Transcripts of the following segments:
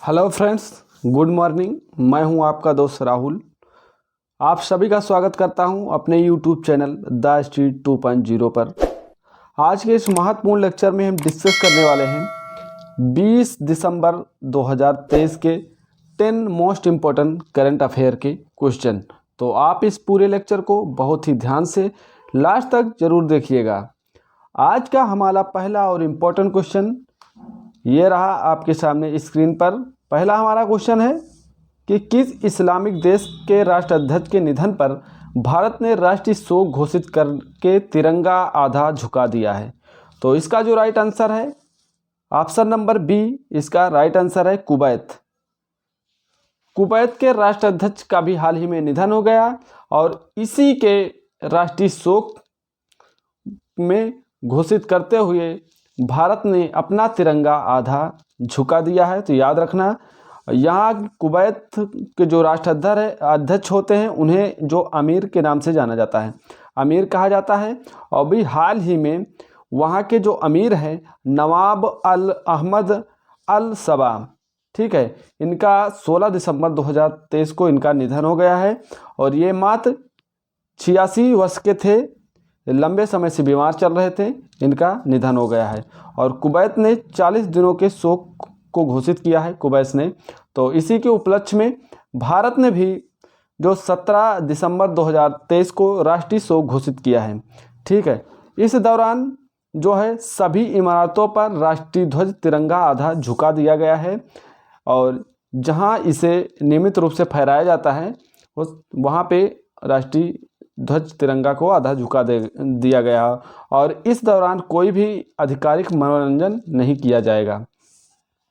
Hello friends, good morning. मैं हूं आपका दोस्त राहुल। आप सभी का स्वागत करता हूं अपने यूट्यूब चैनल द स्ट्रीट 2.0 पर। आज के इस महत्वपूर्ण लेक्चर में हम डिस्कस करने वाले हैं 20 दिसंबर 2023 के 10 मोस्ट इम्पोर्टेंट करंट अफेयर के क्वेश्चन। तो आप इस पूरे लेक्चर को बहुत ही ध्यान से लास्ट तक जरूर देखिएगा। आज का हमारा पहला और इम्पोर्टेंट क्वेश्चन ये रहा आपके सामने स्क्रीन पर। पहला हमारा क्वेश्चन है कि किस इस्लामिक देश के राष्ट्राध्यक्ष के निधन पर भारत ने राष्ट्रीय शोक घोषित करके तिरंगा आधा झुका दिया है। तो इसका जो राइट आंसर है ऑप्शन नंबर बी, इसका राइट आंसर है कुवैत। कुवैत के राष्ट्राध्यक्ष का भी हाल ही में निधन हो गया और इसी के राष्ट्रीय शोक में घोषित करते हुए भारत ने अपना तिरंगा आधा झुका दिया है। तो याद रखना, यहाँ कुवैत के जो राष्ट्राध्यक्ष होते हैं उन्हें जो अमीर के नाम से जाना जाता है, अमीर कहा जाता है। और भी हाल ही में वहाँ के जो अमीर हैं नवाब अल अहमद अल सबा, ठीक है, इनका 16 दिसंबर 2023 को इनका निधन हो गया है और ये मात्र 86 वर्ष के थे। लंबे समय से बीमार चल रहे थे, इनका निधन हो गया है और कुवैत ने 40 दिनों के शोक को घोषित किया है कुवैत ने। तो इसी के उपलक्ष्य में भारत ने भी जो 17 दिसंबर 2023 को राष्ट्रीय शोक घोषित किया है, ठीक है। इस दौरान जो है सभी इमारतों पर राष्ट्रीय ध्वज तिरंगा आधा झुका दिया गया है और जहां इसे नियमित रूप से फहराया जाता है वहां पे राष्ट्रीय ध्वज तिरंगा को आधा झुका दिया गया और इस दौरान कोई भी आधिकारिक मनोरंजन नहीं किया जाएगा।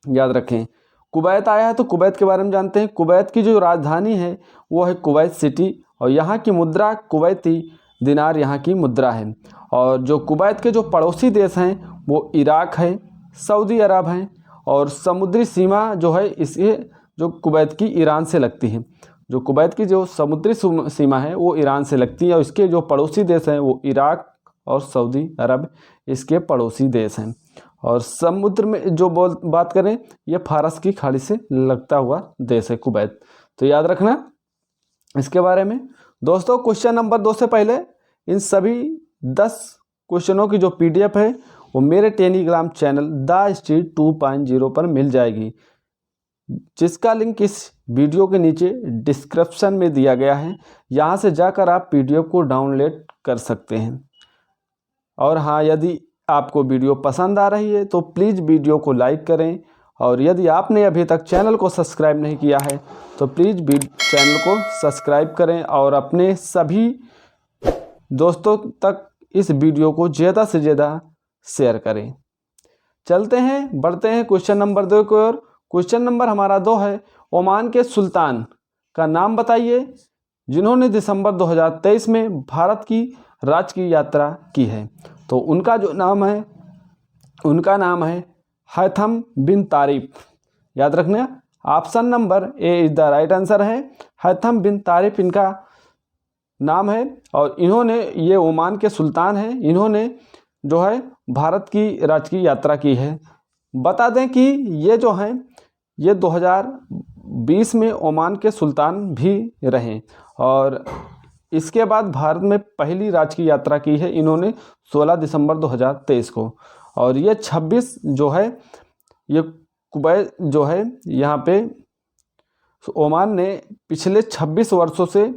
याद रखें, कुवैत आया है तो कुवैत के बारे में जानते हैं। कुवैत की जो राजधानी है वो है कुवैत सिटी और यहाँ की मुद्रा कुवैती दिनार यहाँ की मुद्रा है। और जो कुवैत के जो पड़ोसी देश हैं वो इराक है, सऊदी अरब हैं और समुद्री सीमा जो है इसे जो कुवैत की ईरान से लगती है। जो कुवैत की जो समुद्री सीमा है वो ईरान से लगती है और इसके जो पड़ोसी देश हैं वो इराक और सऊदी अरब इसके पड़ोसी देश हैं। और समुद्र में जो बात करें ये फारस की खाड़ी से लगता हुआ देश है कुवैत। तो याद रखना इसके बारे में। दोस्तों, क्वेश्चन नंबर 2 से पहले इन सभी 10 क्वेश्चनों की जो PDF है वो मेरे टेलीग्राम चैनल द स्ट्रीट 2.0 पर मिल जाएगी, जिसका लिंक इस वीडियो के नीचे डिस्क्रिप्शन में दिया गया है। यहाँ से जाकर आप PDF को डाउनलोड कर सकते हैं। और हाँ, यदि आपको वीडियो पसंद आ रही है तो प्लीज़ वीडियो को लाइक करें और यदि आपने अभी तक चैनल को सब्सक्राइब नहीं किया है तो प्लीज़ चैनल को सब्सक्राइब करें और अपने सभी दोस्तों तक इस वीडियो को ज़्यादा से ज़्यादा शेयर करें। चलते हैं, बढ़ते हैं क्वेश्चन नंबर 2 की ओर। क्वेश्चन नंबर हमारा 2 है, ओमान के सुल्तान का नाम बताइए जिन्होंने दिसंबर 2023 में भारत की राजकीय यात्रा की है। तो उनका जो नाम है उनका नाम है हैथम बिन तारिफ। याद रखना, option number A is the right answer है। हैथम बिन तारिफ इनका नाम है और इन्होंने, ये ओमान के सुल्तान हैं, इन्होंने जो है भारत की राजकीय यात्रा की है। बता दें कि ये जो हैं ये 2020 में ओमान के सुल्तान भी रहे और इसके बाद भारत में पहली राजकीय यात्रा की है इन्होंने 16 दिसंबर 2023 को। और ये 26 जो है ये कुवैत जो है यहाँ पे ओमान ने पिछले 26 वर्षों से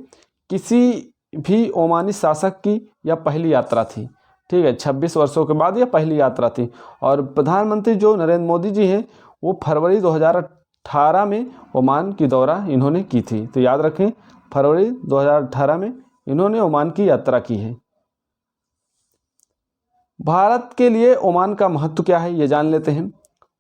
किसी भी ओमानी शासक की यह पहली यात्रा थी, ठीक है। 26 वर्षों के बाद यह पहली यात्रा थी और प्रधानमंत्री जो नरेंद्र मोदी जी हैं वो फरवरी 2018 में ओमान की दौरा इन्होंने की थी। तो याद रखें, फरवरी 2018 में इन्होंने ओमान की यात्रा की है। भारत के लिए ओमान का महत्व क्या है ये जान लेते हैं।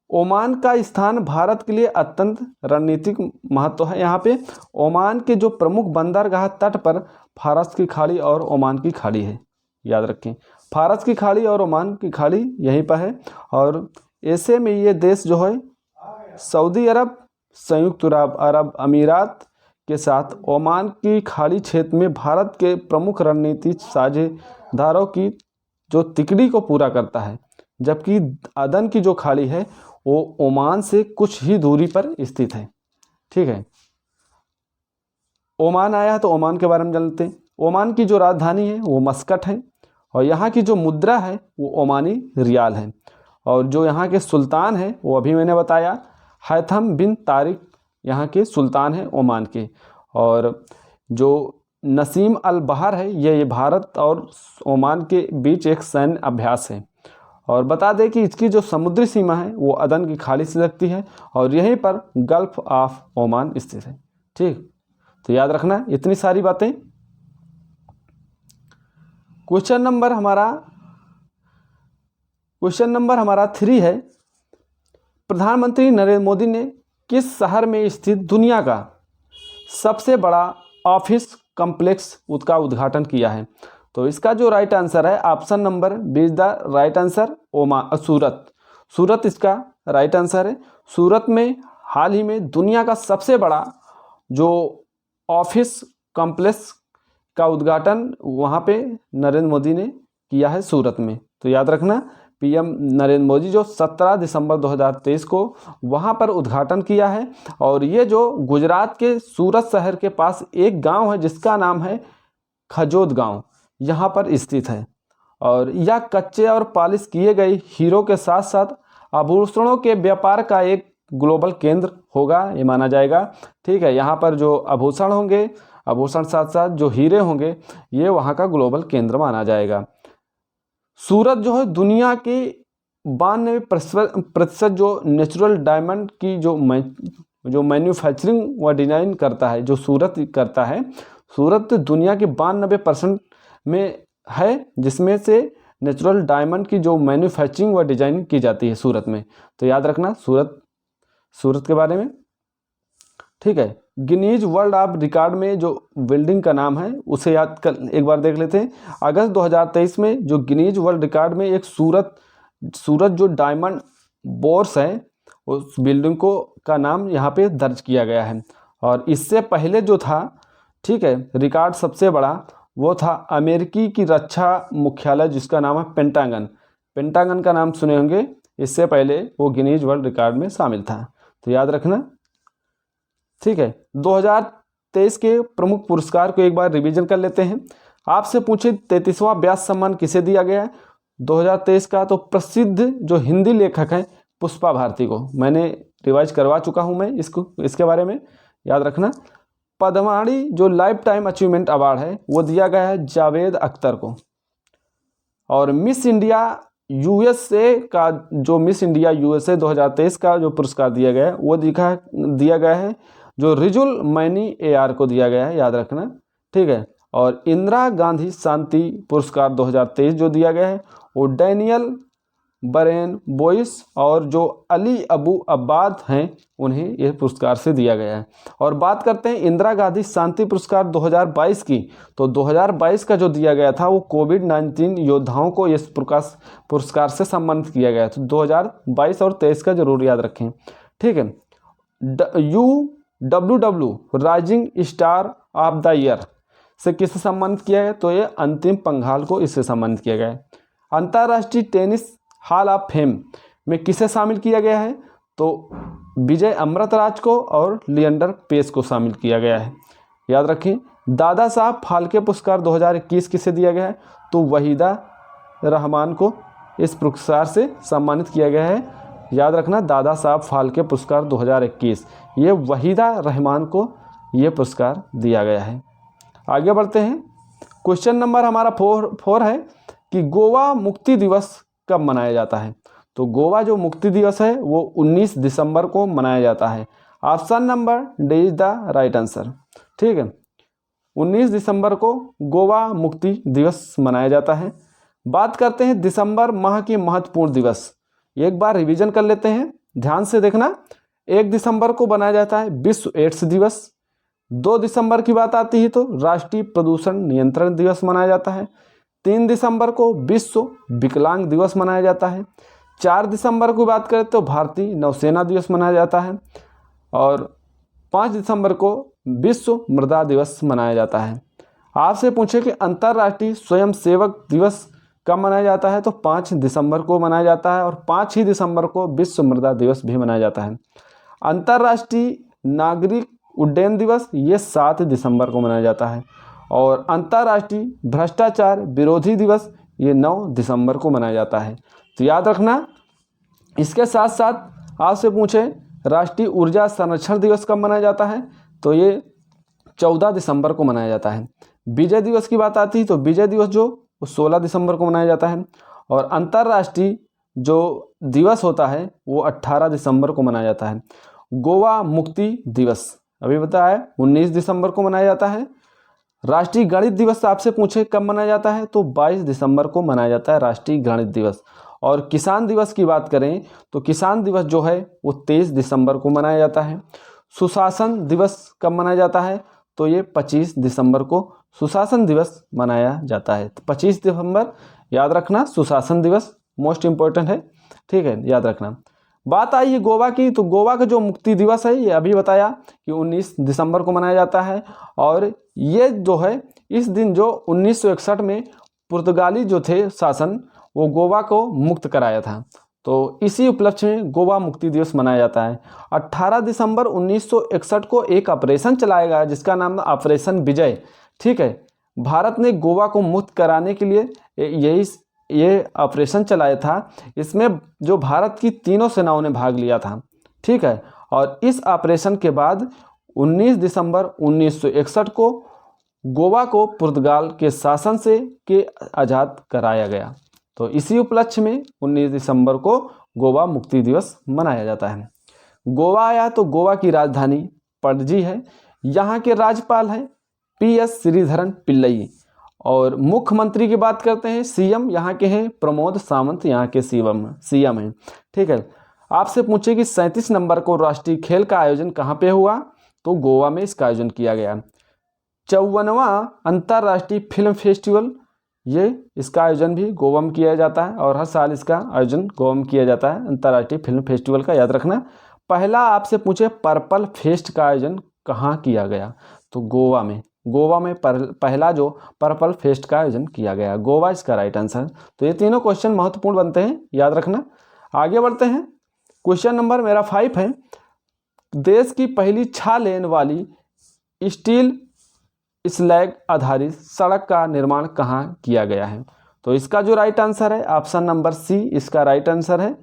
ओमान का स्थान भारत के लिए अत्यंत रणनीतिक महत्व है। यहाँ पे ओमान के जो प्रमुख बंदरगाह तट पर फारस की खाड़ी और ओमान की खाड़ी है। याद रखें, फारस की खाड़ी और ओमान की खाड़ी यहीं पर है। और ऐसे में ये देश जो है सऊदी अरब, संयुक्त अरब अमीरात के साथ ओमान की खाड़ी क्षेत्र में भारत के प्रमुख रणनीतिक साझेदारों की जो तिकड़ी को पूरा करता है। जबकि अदन की जो खाड़ी है वो ओमान से कुछ ही दूरी पर स्थित है। ठीक है, ओमान आया तो ओमान के बारे में जानते हैं। ओमान की जो राजधानी है वो मस्कट है और यहाँ की जो मुद्रा है वो ओमानी रियाल है। और जो यहाँ के सुल्तान हैं वो अभी मैंने बताया, हैथम बिन तारिक यहाँ के सुल्तान हैं ओमान के। और जो नसीम अल बहर है ये भारत और ओमान के बीच एक सैन्य अभ्यास है। और बता दें कि इसकी जो समुद्री सीमा है वो अदन की खाड़ी से लगती है और यहीं पर गल्फ ऑफ ओमान स्थित है। ठीक, तो याद रखना इतनी सारी बातें। क्वेश्चन नंबर हमारा 3 है, प्रधानमंत्री नरेंद्र मोदी ने किस शहर में स्थित दुनिया का सबसे बड़ा ऑफिस कॉम्प्लेक्स का उद्घाटन किया है? तो इसका जो राइट आंसर है option number B is the right answer, सूरत इसका राइट आंसर है। सूरत में हाल ही में दुनिया का सबसे बड़ा जो ऑफिस कॉम्प्लेक्स का उद्घाटन वहाँ पे नरेंद्र मोदी ने किया है सूरत में। तो याद रखना पीएम नरेंद्र मोदी जो 17 दिसंबर 2023 को वहाँ पर उद्घाटन किया है। और ये जो गुजरात के सूरत शहर के पास एक गांव है जिसका नाम है खजोद गांव, यहाँ पर स्थित है। और यह कच्चे और पॉलिश किए गए हीरो के साथ साथ आभूषणों के व्यापार का एक ग्लोबल केंद्र होगा, ये माना जाएगा। ठीक है, यहाँ पर जो आभूषण होंगे, आभूषण साथ साथ जो हीरे होंगे, ये वहाँ का ग्लोबल केंद्र माना जाएगा। सूरत जो है दुनिया के 92% जो नेचुरल डायमंड की जो मैन्युफैक्चरिंग व डिजाइन करता है, जो सूरत करता है, सूरत दुनिया के 92% में है, जिसमें से नेचुरल डायमंड की जो मैन्युफैक्चरिंग व डिजाइनिंग की जाती है सूरत में। तो याद रखना सूरत के बारे में। ठीक है, गिनीज वर्ल्ड ऑफ रिकॉर्ड में जो बिल्डिंग का नाम है उसे याद कर एक बार देख लेते हैं। अगस्त 2023 में जो गिनीज वर्ल्ड रिकॉर्ड में एक सूरत जो डायमंड बोर्स है उस बिल्डिंग का नाम यहाँ पे दर्ज किया गया है। और इससे पहले जो था, ठीक है, रिकॉर्ड सबसे बड़ा वो था अमेरिकी की रक्षा मुख्यालय जिसका नाम है पेंटागन का नाम सुने होंगे, इससे पहले वो गिनीज वर्ल्ड रिकॉर्ड में शामिल था। तो याद रखना। ठीक है, 2023 के प्रमुख पुरस्कार को एक बार रिवीजन कर लेते हैं। आपसे पूछे 33वां व्यास सम्मान किसे दिया गया है 2023 का? तो प्रसिद्ध जो हिंदी लेखक हैं पुष्पा भारती को। मैंने रिवाइज करवा चुका हूं मैं इसके बारे में, याद रखना। पद्मवाणी जो लाइफ टाइम अचीवमेंट अवार्ड है वो दिया गया है जावेद अख्तर को। और मिस इंडिया यूएसए 2023 का जो पुरस्कार दिया गया है वो दिया गया है जो रिजुल मैनी AR को दिया गया है, याद रखना। ठीक है, और इंदिरा गांधी शांति पुरस्कार 2023 जो दिया गया है वो डैनियल बरेन बोइस और जो अली अबू अब्बाद हैं उन्हें यह पुरस्कार से दिया गया है। और बात करते हैं इंदिरा गांधी शांति पुरस्कार 2022 की, तो 2022 का जो दिया गया था वो कोविड-19 योद्धाओं को इस पुरस्कार से सम्मानित किया गया। तो 2022 और 23 का जरूर याद रखें। ठीक है, UWW rising star of the year से किसे सम्मानित किया गया? तो ये अंतिम पंघाल को इससे सम्मानित किया गया है। अंतर्राष्ट्रीय टेनिस हॉल ऑफ फेम में किसे शामिल किया गया है? तो विजय अमृतराज को और लिएंडर पेस को शामिल किया गया है, याद रखें। दादा साहब फाल्के पुरस्कार 2021 किसे दिया गया है? तो वहीदा रहमान को इस पुरस्कार से सम्मानित किया गया है, याद रखना। दादा साहब फाल्के पुरस्कार 2021 ये वहीदा रहमान को ये पुरस्कार दिया गया है। आगे बढ़ते हैं। क्वेश्चन नंबर हमारा 4 है कि गोवा मुक्ति दिवस कब मनाया जाता है? तो गोवा जो मुक्ति दिवस है वो 19 दिसंबर को मनाया जाता है। Option number D is the right answer. ठीक है, 19 दिसंबर को गोवा मुक्ति दिवस मनाया जाता है। बात करते हैं दिसंबर माह के महत्वपूर्ण दिवस, एक बार रिवीजन कर लेते हैं, ध्यान से देखना। 1 दिसंबर को बनाया जाता है विश्व एड्स दिवस। 2 दिसंबर की बात आती है तो राष्ट्रीय प्रदूषण नियंत्रण दिवस मनाया जाता है। 3 दिसंबर को विश्व विकलांग दिवस मनाया जाता है। 4 दिसंबर की बात करें तो भारतीय नौसेना दिवस मनाया जाता है। और 5 दिसंबर को विश्व मृदा दिवस मनाया जाता है। आपसे पूछे कि अंतर्राष्ट्रीय स्वयंसेवक दिवस कब मनाया जाता है? तो 5 दिसंबर को मनाया जाता है, और 5 ही दिसंबर को विश्व मृदा दिवस भी मनाया जाता है। अंतर्राष्ट्रीय नागरिक उड्डयन दिवस ये 7 दिसंबर को मनाया जाता है, और अंतर्राष्ट्रीय भ्रष्टाचार विरोधी दिवस ये 9 दिसंबर को मनाया जाता है। तो याद रखना। इसके साथ साथ आपसे पूछे राष्ट्रीय ऊर्जा संरक्षण दिवस कब मनाया जाता है? तो ये 14 दिसंबर को मनाया जाता है। विजय दिवस की बात आती है तो विजय दिवस जो 16 दिसंबर को मनाया जाता है, और अंतर्राष्ट्रीय जो दिवस होता है वो 18 दिसंबर को मनाया जाता है। गोवा मुक्ति दिवस अभी बताया 19 दिसंबर को मनाया जाता है। राष्ट्रीय गणित दिवस आपसे पूछे कब मनाया जाता है? तो 22 दिसंबर को मनाया जाता है राष्ट्रीय गणित दिवस। और किसान दिवस की बात करें तो किसान दिवस जो है वो 23 दिसंबर को मनाया जाता है। सुशासन दिवस कब मनाया जाता है? तो ये 25 दिसंबर को सुशासन दिवस मनाया जाता है। तो 25 दिसंबर याद रखना, सुशासन दिवस मोस्ट इम्पोर्टेंट है, ठीक है, याद रखना। बात आई है गोवा की, तो गोवा का जो मुक्ति दिवस है ये अभी बताया कि 19 दिसंबर को मनाया जाता है, और ये जो है इस दिन जो 1961 में पुर्तगाली जो थे शासन वो गोवा को मुक्त कराया था, तो इसी उपलक्ष्य में गोवा मुक्ति दिवस मनाया जाता है। 18 दिसंबर 1961 को एक ऑपरेशन चलाया गया जिसका नाम था ऑपरेशन विजय, ठीक है। भारत ने गोवा को मुक्त कराने के लिए ये ऑपरेशन चलाया था। इसमें जो भारत की तीनों सेनाओं ने भाग लिया था, ठीक है। और इस ऑपरेशन के बाद 19 दिसंबर 1961 को गोवा को पुर्तगाल के शासन से आज़ाद कराया गया। तो इसी उपलक्ष्य में 19 दिसंबर को गोवा मुक्ति दिवस मनाया जाता है। गोवा आया तो गोवा की राजधानी पणजी है। यहाँ के राज्यपाल हैं PS श्रीधरन पिल्लई, और मुख्यमंत्री की बात करते हैं CM यहाँ के हैं प्रमोद सावंत, यहाँ के CM हैं, ठीक है। आपसे पूछे कि 37 नंबर को राष्ट्रीय खेल का आयोजन कहाँ पे हुआ? तो गोवा में इसका आयोजन किया गया। 54वां अंतर्राष्ट्रीय फिल्म फेस्टिवल ये इसका आयोजन भी गोवा में किया जाता है, और हर साल इसका आयोजन गोवा में किया जाता है अंतर्राष्ट्रीय फिल्म फेस्टिवल का, याद रखना। पहला आपसे पूछे पर्पल फेस्ट का आयोजन कहाँ किया गया? तो गोवा में पहला जो पर्पल फेस्ट का आयोजन किया गया, गोवा इसका राइट आंसर। तो ये तीनों क्वेश्चन महत्वपूर्ण बनते हैं, याद रखना। आगे बढ़ते हैं। क्वेश्चन नंबर मेरा 5 है, देश की पहली 6 लेन वाली स्टील स्लैग आधारित सड़क का निर्माण कहाँ किया गया है? तो इसका जो राइट आंसर है ऑप्शन नंबर C इसका राइट आंसर है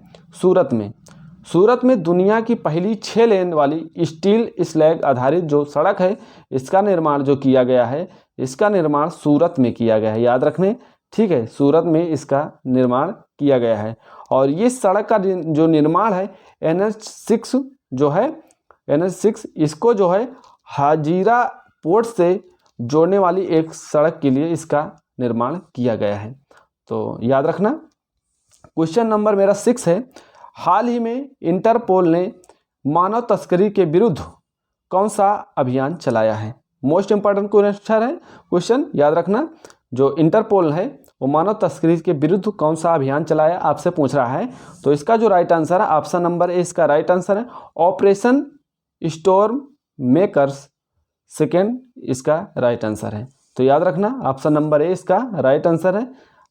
सूरत में दुनिया की पहली 6 लेन वाली स्टील स्लैग आधारित जो सड़क है इसका निर्माण जो किया गया है, इसका निर्माण सूरत में किया गया है, याद रखने, ठीक है। सूरत में इसका निर्माण किया गया है, और ये सड़क का जो निर्माण है NH6 जो है NH6 इसको जो है हाजीरा पोर्ट से जोड़ने वाली एक सड़क के लिए इसका निर्माण किया गया है, तो याद रखना। क्वेश्चन नंबर मेरा 6 है, हाल ही में इंटरपोल ने मानव तस्करी के विरुद्ध कौन सा अभियान चलाया है? मोस्ट इंपॉर्टेंट क्वेश्चन, याद रखना। जो इंटरपोल है वो मानव तस्करी के विरुद्ध कौन सा अभियान चलाया आपसे पूछ रहा है। तो इसका जो राइट आंसर है ऑप्शन नंबर A इसका राइट आंसर है ऑपरेशन स्टॉर्म मेकर्स, सेकेंड इसका राइट आंसर है। तो याद रखना ऑप्शन नंबर A इसका राइट आंसर है।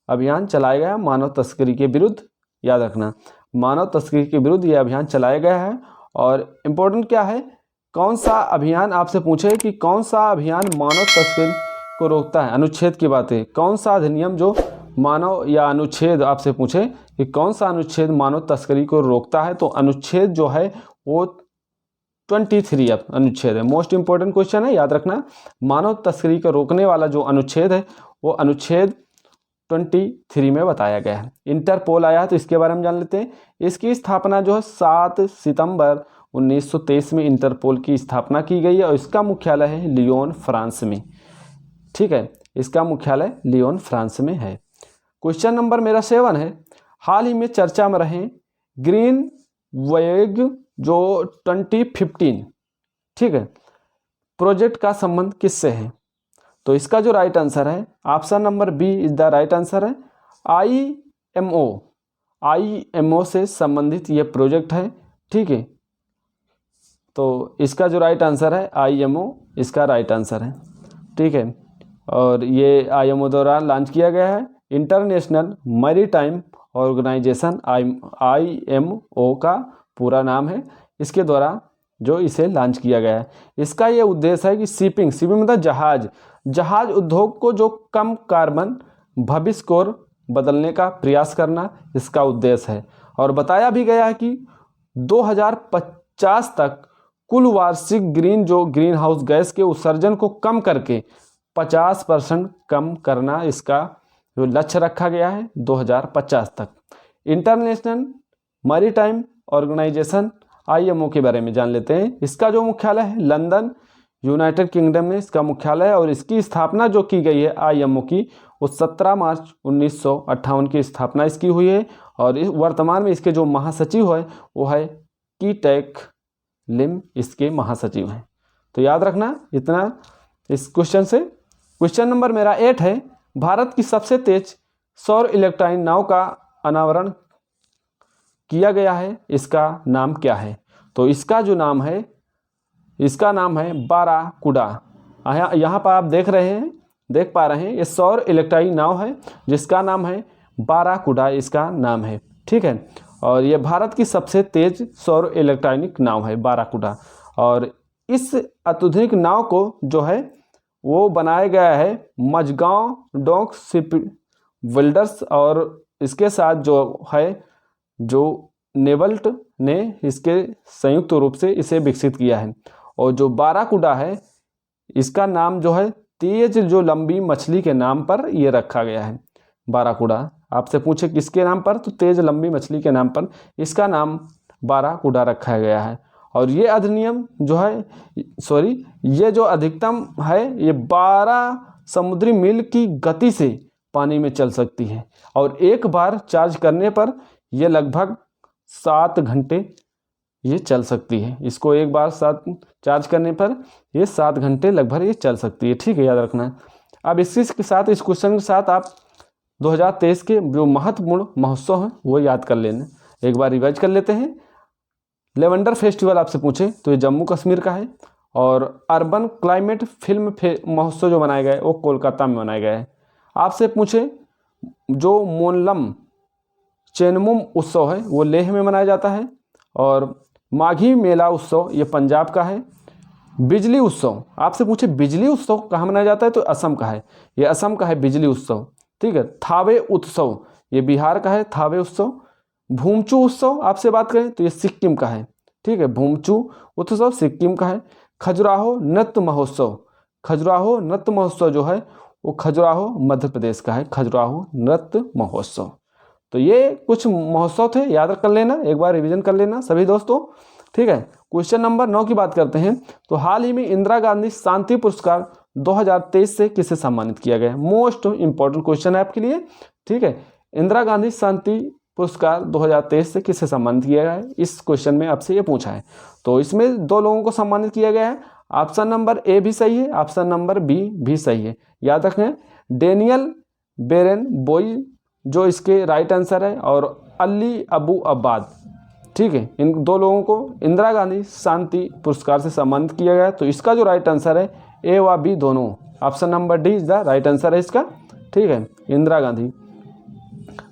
अभियान चलाया गया मानव तस्करी के विरुद्ध, याद रखना मानव तस्करी के विरुद्ध ये अभियान चलाया गया है। और इम्पोर्टेंट क्या है, कौन सा अभियान आपसे पूछे कि कौन सा अभियान मानव तस्करी को रोकता है? अनुच्छेद की बात है, कौन सा अधिनियम जो मानव या अनुच्छेद आपसे पूछे कि कौन सा अनुच्छेद मानव तस्करी को रोकता है? तो अनुच्छेद जो है वो 23 अनुच्छेद है। मोस्ट इंपॉर्टेंट क्वेश्चन है, याद रखना। मानव तस्करी को रोकने वाला जो अनुच्छेद है वो अनुच्छेद 23 में बताया गया है। इंटरपोल आया तो इसके बारे में जान लेते हैं। इसकी स्थापना जो है 7 सितंबर 1923 में इंटरपोल की स्थापना की गई है, और इसका मुख्यालय है लियोन फ्रांस में, ठीक है। इसका मुख्यालय लियोन फ्रांस में है। क्वेश्चन नंबर मेरा 7 है, हाल ही में चर्चा में रहे ग्रीन वेग जो 2015, ठीक है, प्रोजेक्ट का संबंध किससे है? तो इसका जो राइट आंसर है option number B is the right answer है IMO से संबंधित ये प्रोजेक्ट है, ठीक है। तो इसका जो राइट आंसर है IMO इसका राइट आंसर है, ठीक है। और ये IMO द्वारा लॉन्च किया गया है, इंटरनेशनल मैरीटाइम ऑर्गेनाइजेशन IMO का पूरा नाम है, इसके द्वारा जो इसे लॉन्च किया गया है। इसका ये उद्देश्य है कि शिपिंग मतलब जहाज उद्योग को जो कम कार्बन भविष्य को बदलने का प्रयास करना इसका उद्देश्य है। और बताया भी गया है कि 2050 तक कुल वार्षिक ग्रीन हाउस गैस के उत्सर्जन को कम करके 50% कम करना इसका जो लक्ष्य रखा गया है 2050 तक। इंटरनेशनल मैरीटाइम ऑर्गेनाइजेशन IMO के बारे में जान लेते हैं। इसका जो मुख्यालय है लंदन, यूनाइटेड किंगडम में इसका मुख्यालय है। और इसकी स्थापना जो की गई है IMO की, वो 17 मार्च 1958 की स्थापना इसकी हुई है। और इस वर्तमान में इसके जो महासचिव है वो है कीटैक लिम, इसके महासचिव हैं। तो याद रखना इतना इस क्वेश्चन से। क्वेश्चन नंबर मेरा 8 है, भारत की सबसे तेज सौर इलेक्ट्रॉनिक नाव का अनावरण किया गया है, इसका नाम क्या है? तो इसका जो नाम है, इसका नाम है बाराकुडा। यहाँ पर आप देख पा रहे हैं ये सौर इलेक्ट्रॉनिक नाव है जिसका नाम है बाराकुडा, इसका नाम है। ठीक है, और ये भारत की सबसे तेज सौर इलेक्ट्रॉनिक नाव है बाराकुडा। और इस आधुनिक नाव को जो है वो बनाया गया है मझगांव डॉक शिप बिल्डर्स, और इसके साथ जो नेवल्ट ने इसके संयुक्त रूप से इसे विकसित किया है। और जो बाराकुडा है इसका नाम जो है तेज जो लंबी मछली के नाम पर ये रखा गया है। बाराकुडा आपसे पूछे किसके नाम पर, तो तेज लंबी मछली के नाम पर इसका नाम बाराकुडा रखा गया है। और ये अधिनियम जो है ये जो अधिकतम है ये 12 समुद्री मील की गति से पानी में चल सकती है। और एक बार चार्ज करने पर ये लगभग 7 घंटे ये चल सकती है। इसको एक बार चार्ज करने पर ये 7 घंटे लगभग ये चल सकती है। ठीक है, याद रखना। अब इसी के साथ इस क्वेश्चन के साथ आप 2023 के जो महत्वपूर्ण महोत्सव हैं वो याद कर लेना। एक बार रिवाइज कर लेते हैं। लेवेंडर फेस्टिवल आपसे पूछे तो ये जम्मू कश्मीर का है। और अर्बन क्लाइमेट फिल्म महोत्सव जो मनाया गया है वो कोलकाता में मनाया गया है। आपसे पूछे जो मोनलम चेनमुम उत्सव है वो लेह में मनाया जाता है। और माघी मेला उत्सव ये पंजाब का है। बिजली उत्सव आपसे पूछे बिजली उत्सव कहाँ मनाया जाता है, तो असम का है, ये असम का है बिजली उत्सव। ठीक है, थावे उत्सव ये बिहार का है, थावे उत्सव। भूमचू उत्सव आपसे बात करें तो ये सिक्किम का है। ठीक है, भूमचू उत्सव सिक्किम का है। खजुराहो नृत्य महोत्सव जो है वो खजुराहो मध्य प्रदेश का है, खजुराहो नृत्य महोत्सव। तो ये कुछ महोत्सव थे, याद कर लेना, एक बार रिवीजन कर लेना सभी दोस्तों। ठीक है, क्वेश्चन नंबर 9 की बात करते हैं। तो हाल ही में इंदिरा गांधी शांति पुरस्कार 2023 से किसे सम्मानित किया गया है? मोस्ट इंपॉर्टेंट क्वेश्चन है आपके लिए। ठीक है, इंदिरा गांधी शांति पुरस्कार 2023 से किसे सम्मानित किया गया है, इस क्वेश्चन में आपसे ये पूछा है। तो इसमें 2 लोगों को सम्मानित किया गया है। ऑप्शन नंबर ए भी सही है, ऑप्शन नंबर बी भी सही है। याद रखें, डेनियल बेरेनबोई जो इसके राइट आंसर है, और अली अबू अब्बाद। ठीक है, इन 2 लोगों को इंदिरा गांधी शांति पुरस्कार से सम्मानित किया गया है। तो इसका जो राइट आंसर है ए व बी दोनों, option number D is the right answer है इसका। ठीक है, इंदिरा गांधी।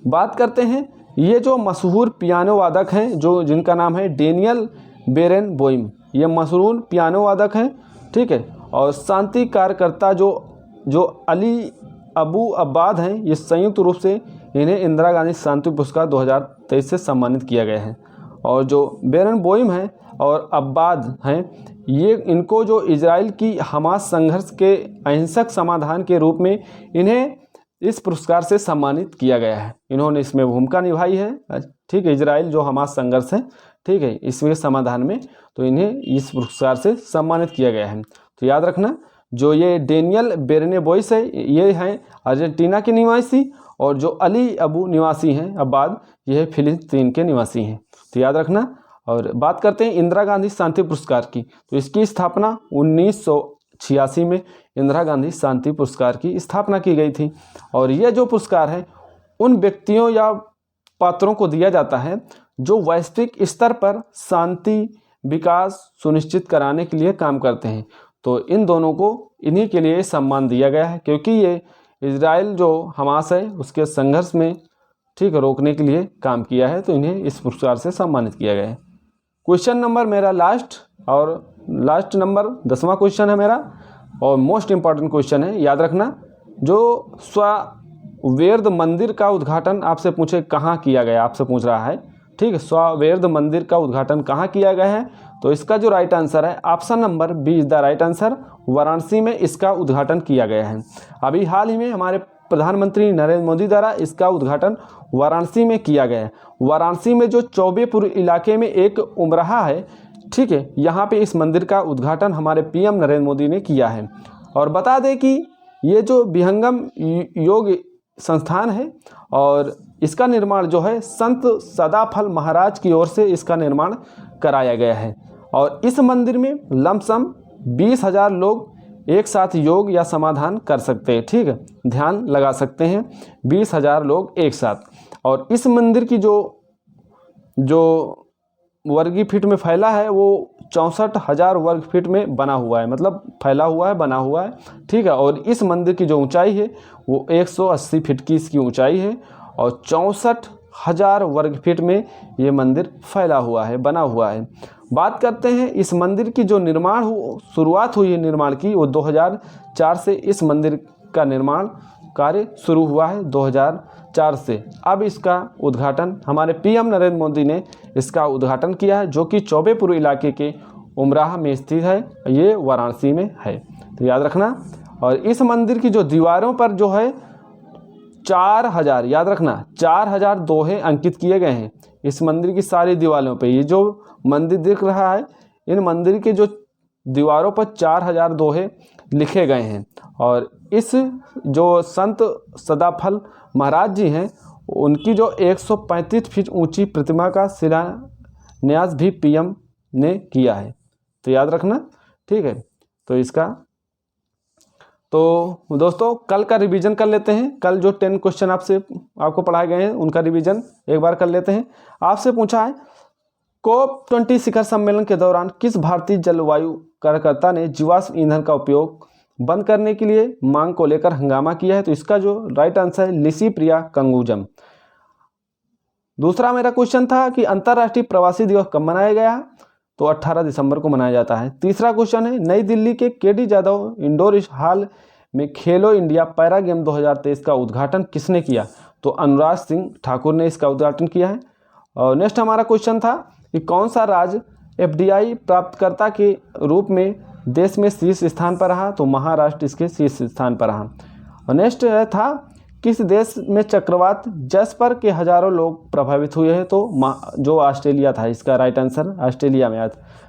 बात करते हैं, ये जो मशहूर पियानो वादक हैं जिनका नाम है डेनियल बेरेनबोइम, ये मशहूर पियानो वादक हैं। ठीक है, और शांति कार्यकर्ता जो अली अबू अब्बाद हैं, ये संयुक्त रूप से इन्हें इंदिरा गांधी शांति पुरस्कार 2023 से सम्मानित किया गया है। और जो बेरेनबोइम हैं और अब्बाद हैं, ये इनको जो इजराइल की हमास संघर्ष के अहिंसक समाधान के रूप में इन्हें इस पुरस्कार से सम्मानित किया गया है। इन्होंने इसमें भूमिका निभाई है। ठीक है, इजराइल जो हमास संघर्ष है, ठीक है, इसमें समाधान में, तो इन्हें इस पुरस्कार से सम्मानित किया गया है। तो याद रखना, जो ये डेनियल बेरेनबोइस है ये हैं अर्जेंटीना के निवासी, और जो अली अबू निवासी हैं अब्बाद, ये फिलिस्तीन के निवासी हैं। तो याद रखना। और बात करते हैं इंदिरा गांधी शांति पुरस्कार की, तो इसकी स्थापना 1986 में इंदिरा गांधी शांति पुरस्कार की स्थापना की गई थी। और यह जो पुरस्कार है उन व्यक्तियों या पात्रों को दिया जाता है जो वैश्विक स्तर पर शांति विकास सुनिश्चित कराने के लिए काम करते हैं। तो इन दोनों को इन्हीं के लिए सम्मान दिया गया है, क्योंकि ये इजराइल जो हमास है उसके संघर्ष में ठीक रोकने के लिए काम किया है, तो इन्हें इस पुरस्कार से सम्मानित किया गया है। क्वेश्चन नंबर मेरा लास्ट नंबर 10वां क्वेश्चन है मेरा, और मोस्ट इम्पॉर्टेंट क्वेश्चन है, याद रखना। जो स्वावेर्द मंदिर का उद्घाटन आपसे पूछे कहाँ किया गया, आपसे पूछ रहा है, ठीक है, स्वावेर्द मंदिर का उद्घाटन कहाँ किया गया है, तो इसका जो राइट आंसर है option number B is the right answer. Varanasi में इसका उद्घाटन किया गया है। अभी हाल ही में हमारे प्रधानमंत्री नरेंद्र मोदी द्वारा इसका उद्घाटन वाराणसी में किया गया है। वाराणसी में जो चौबेपुर इलाके में एक उमराहा है, ठीक है, यहाँ पे इस मंदिर का उद्घाटन हमारे पीएम नरेंद्र मोदी ने किया है। और बता दें कि ये जो विहंगम योग संस्थान है और इसका निर्माण जो है संत सदाफल महाराज की ओर से इसका निर्माण कराया गया है। और इस मंदिर में लमसम 20,000 लोग एक साथ योग या समाधान कर सकते हैं, ठीक है, ध्यान लगा सकते हैं 20,000 लोग एक साथ। और इस मंदिर की जो वर्गी फीट में फैला है वो 64,000 वर्ग फीट में बना हुआ है, मतलब फैला हुआ है, बना हुआ है, ठीक है। और इस मंदिर की जो ऊंचाई है वो 180 फीट की इसकी ऊंचाई है और 64,000 वर्ग फीट में ये मंदिर फैला हुआ है, बना हुआ है। बात करते हैं इस मंदिर की जो शुरुआत हुई है निर्माण की, वो 2004 से इस मंदिर का निर्माण कार्य शुरू हुआ है 2004 से। अब इसका उद्घाटन हमारे पीएम नरेंद्र मोदी ने इसका उद्घाटन किया है, जो कि चौबेपुर इलाके के उमराह में स्थित है, ये वाराणसी में है, तो याद रखना। और इस मंदिर की जो दीवारों पर जो है 4,000, याद रखना 4,000 दोहे अंकित किए गए हैं इस मंदिर की सारी दीवारों पे। ये जो मंदिर दिख रहा है, इन मंदिर के जो दीवारों पर 4,000 दोहे लिखे गए हैं। और इस जो संत सदाफल महाराज जी हैं, उनकी जो 135 फीट ऊंची प्रतिमा का शिलान्यास भी पीएम ने किया है, तो याद रखना, ठीक है। तो दोस्तों कल का रिवीजन कर लेते हैं। कल जो 10 क्वेश्चन आपको पढ़ाए गए हैं उनका रिवीजन एक बार कर लेते हैं। आपसे पूछा है COP20 शिखर सम्मेलन के दौरान किस भारतीय जलवायु कार्यकर्ता ने जीवाश्म ईंधन का उपयोग बंद करने के लिए मांग को लेकर हंगामा किया है, तो इसका जो राइट आंसर है लिसी प्रिया कंगुजम। दूसरा मेरा क्वेश्चन था कि अंतर्राष्ट्रीय प्रवासी दिवस कब मनाया गया, तो 18 दिसंबर को मनाया जाता है। तीसरा क्वेश्चन है नई दिल्ली के केडी जाधव इंडोर हॉल में खेलो इंडिया पैरा गेम 2023 का उद्घाटन किसने किया, तो अनुराग सिंह ठाकुर ने इसका उद्घाटन किया है। और नेक्स्ट हमारा क्वेश्चन था कि कौन सा राज्य FDI प्राप्तकर्ता के रूप में देश में शीर्ष स्थान पर रहा, तो महाराष्ट्र इसके शीर्ष स्थान पर रहा। और नेक्स्ट था किस देश में चक्रवात जैस्पर के हजारों लोग प्रभावित हुए हैं, तो जो ऑस्ट्रेलिया था, इसका राइट आंसर ऑस्ट्रेलिया में आया,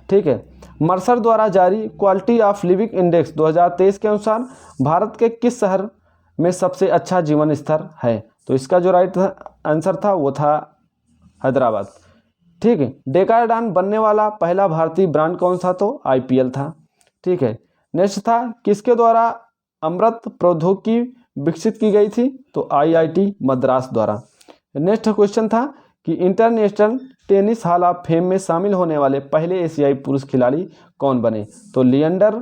ठीक है। मर्सर द्वारा जारी क्वालिटी ऑफ लिविंग इंडेक्स 2023 के अनुसार भारत के किस शहर में सबसे अच्छा जीवन स्तर है, तो इसका जो राइट आंसर था वो था हैदराबाद, ठीक है। डेकार्डान बनने वाला पहला भारतीय ब्रांड कौन सा, तो IPL था, ठीक है। नेक्स्ट था किसके द्वारा अमृत प्रौद्योगिकी विकसित की गई थी, तो IIT मद्रास द्वारा। नेक्स्ट क्वेश्चन था कि international tennis hall of fame में शामिल होने वाले पहले एशियाई पुरुष खिलाड़ी कौन बने, तो लिएंडर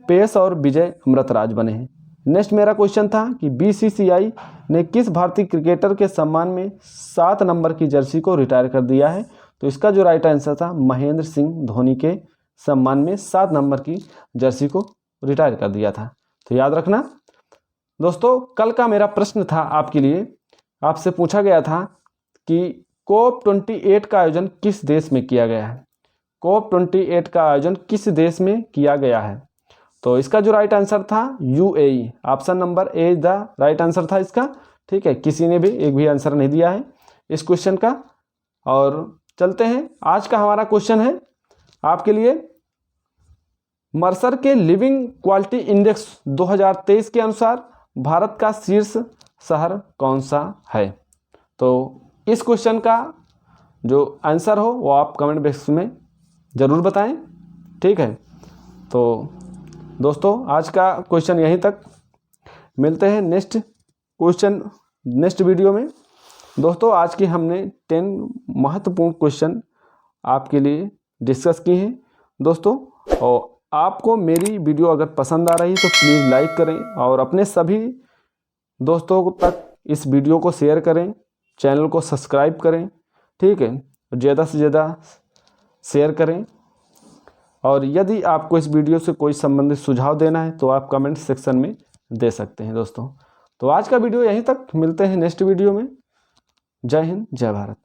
पेस और विजय अमृतराज बने हैं। नेक्स्ट मेरा क्वेश्चन था कि BCCI ने किस भारतीय क्रिकेटर के सम्मान में 7 नंबर की जर्सी को रिटायर कर दिया है, तो इसका जो राइट आंसर था महेंद्र सिंह धोनी के सम्मान में 7 नंबर की जर्सी को रिटायर कर दिया था, तो याद रखना। दोस्तों कल का मेरा प्रश्न था आपके लिए, आपसे पूछा गया था कि COP28 का आयोजन किस देश में किया गया है, COP28 का आयोजन किस देश में किया गया है, तो इसका जो राइट आंसर था UAE, option number A the right answer था इसका, ठीक है। किसी ने भी एक भी आंसर नहीं दिया है इस क्वेश्चन का। और चलते हैं, आज का हमारा क्वेश्चन है आपके लिए, मर्सर के लिविंग क्वालिटी इंडेक्स 2023 के अनुसार भारत का शीर्ष शहर कौन सा है, तो इस क्वेश्चन का जो आंसर हो वो आप कमेंट बॉक्स में ज़रूर बताएं, ठीक है। तो दोस्तों आज का क्वेश्चन यहीं तक, मिलते हैं नेक्स्ट वीडियो में। दोस्तों आज की हमने 10 महत्वपूर्ण क्वेश्चन आपके लिए डिस्कस किए हैं दोस्तों। और आपको मेरी वीडियो अगर पसंद आ रही तो प्लीज़ लाइक करें और अपने सभी दोस्तों तक इस वीडियो को शेयर करें, चैनल को सब्सक्राइब करें, ठीक है, ज़्यादा से ज़्यादा शेयर करें। और यदि आपको इस वीडियो से कोई संबंधित सुझाव देना है तो आप कमेंट सेक्शन में दे सकते हैं दोस्तों। तो आज का वीडियो यहीं तक, मिलते हैं नेक्स्ट वीडियो में। जय हिंद, जय भारत।